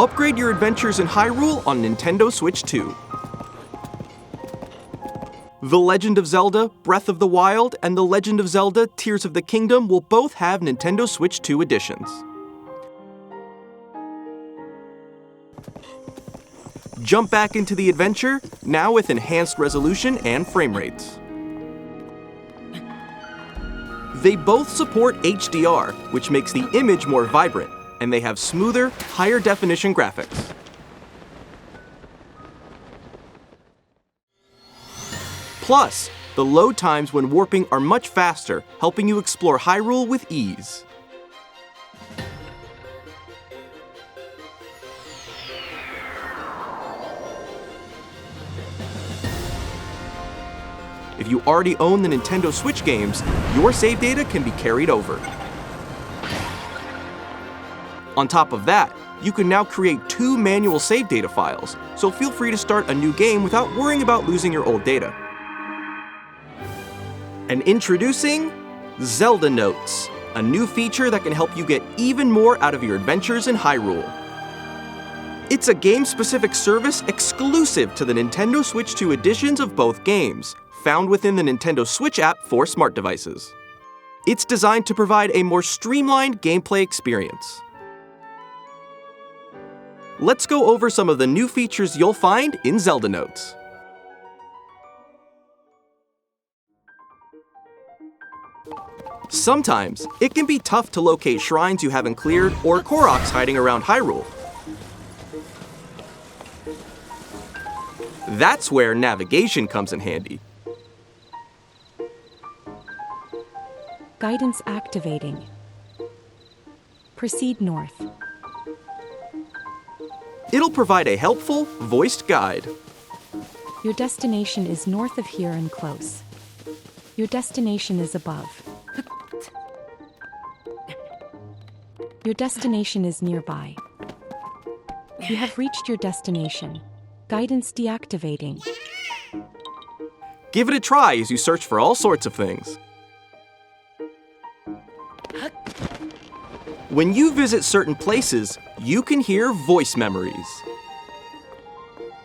Upgrade your adventures in Hyrule on Nintendo Switch 2. The Legend of Zelda Breath of the Wild and The Legend of Zelda Tears of the Kingdom will both have Nintendo Switch 2 editions. Jump back into the adventure, now with enhanced resolution and frame rates. They both support HDR, which makes the image more vibrant, and they have smoother, higher definition graphics. Plus, the load times when warping are much faster, helping you explore Hyrule with ease. If you already own the Nintendo Switch games, your save data can be carried over. On top of that, you can now create 2 manual save data files, so feel free to start a new game without worrying about losing your old data. And introducing Zelda Notes, a new feature that can help you get even more out of your adventures in Hyrule. It's a game-specific service exclusive to the Nintendo Switch 2 editions of both games, found within the Nintendo Switch app for smart devices. It's designed to provide a more streamlined gameplay experience. Let's go over some of the new features you'll find in Zelda Notes. Sometimes, it can be tough to locate shrines you haven't cleared or Koroks hiding around Hyrule. That's where navigation comes in handy. Guidance activating. Proceed north. It'll provide a helpful, voiced guide. Your destination is north of here and close. Your destination is above. Your destination is nearby. You have reached your destination. Guidance deactivating. Give it a try as you search for all sorts of things. When you visit certain places, you can hear voice memories.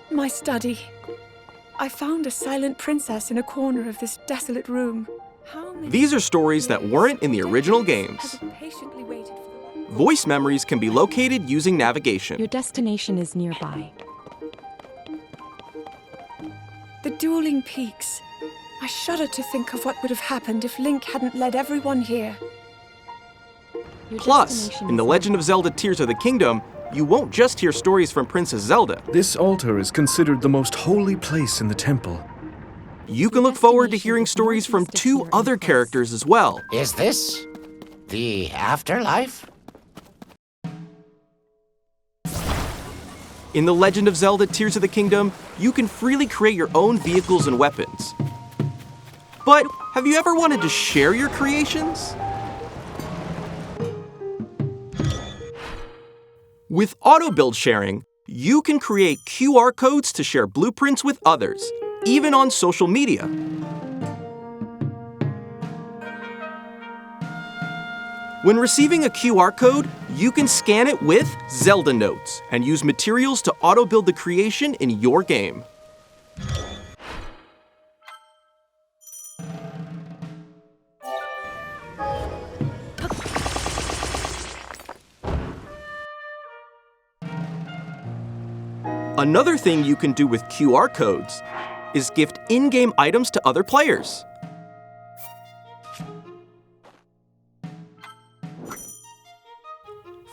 My study. I found a silent princess in a corner of this desolate room. These are stories that weren't in the original games. Voice memories can be located using navigation. Your destination is nearby. The dueling peaks. I shudder to think of what would have happened if Link hadn't led everyone here. Plus, in The Legend of Zelda Tears of the Kingdom, you won't just hear stories from Princess Zelda. This altar is considered the most holy place in the temple. You can look forward to hearing stories from 2 other characters as well. Is this the afterlife? In The Legend of Zelda Tears of the Kingdom, you can freely create your own vehicles and weapons. But have you ever wanted to share your creations? With auto build sharing, you can create QR codes to share blueprints with others, even on social media. When receiving a QR code, you can scan it with Zelda Notes and use materials to auto-build the creation in your game. Another thing you can do with QR codes is gift in-game items to other players.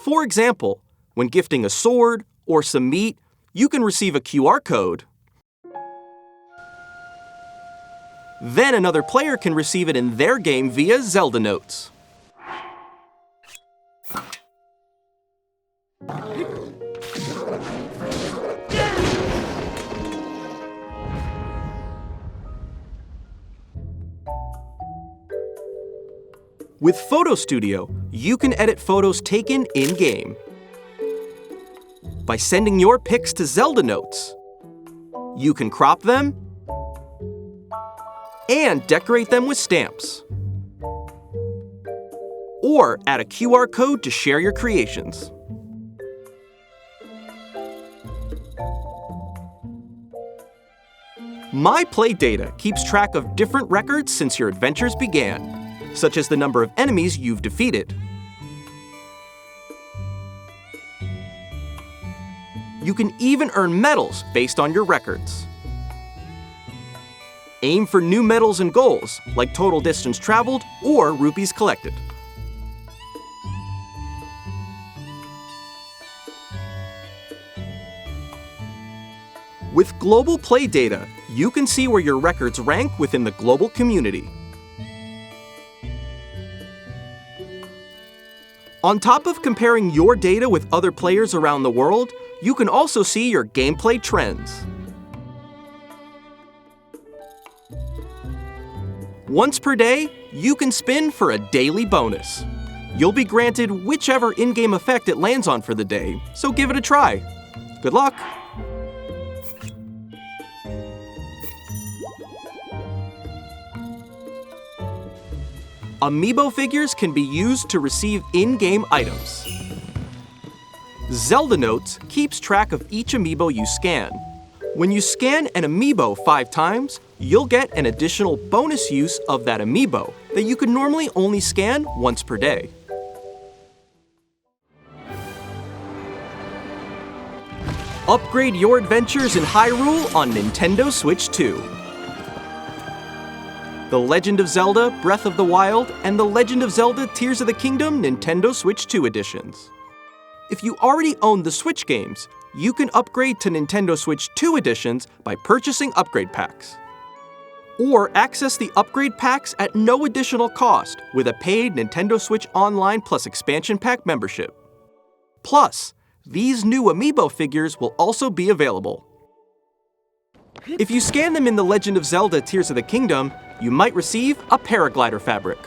For example, when gifting a sword or some meat, you can receive a QR code. Then another player can receive it in their game via Zelda Notes. With Photo Studio, you can edit photos taken in-game. By sending your pics to Zelda Notes, you can crop them and decorate them with stamps. Or add a QR code to share your creations. My Play data keeps track of different records since your adventures began, such as the number of enemies you've defeated. You can even earn medals based on your records. Aim for new medals and goals, like total distance traveled or rupees collected. With global play data, you can see where your records rank within the global community. On top of comparing your data with other players around the world, you can also see your gameplay trends. Once per day, you can spin for a daily bonus. You'll be granted whichever in-game effect it lands on for the day, so give it a try. Good luck! Amiibo figures can be used to receive in-game items. Zelda Notes keeps track of each amiibo you scan. When you scan an amiibo 5 times, you'll get an additional bonus use of that amiibo that you could normally only scan once per day. Upgrade your adventures in Hyrule on Nintendo Switch 2. The Legend of Zelda Breath of the Wild and The Legend of Zelda Tears of the Kingdom Nintendo Switch 2 editions. If you already own the Switch games, you can upgrade to Nintendo Switch 2 editions by purchasing upgrade packs. Or access the upgrade packs at no additional cost with a paid Nintendo Switch Online Plus Expansion Pack membership. Plus, these new amiibo figures will also be available. If you scan them in The Legend of Zelda Tears of the Kingdom, you might receive a paraglider fabric.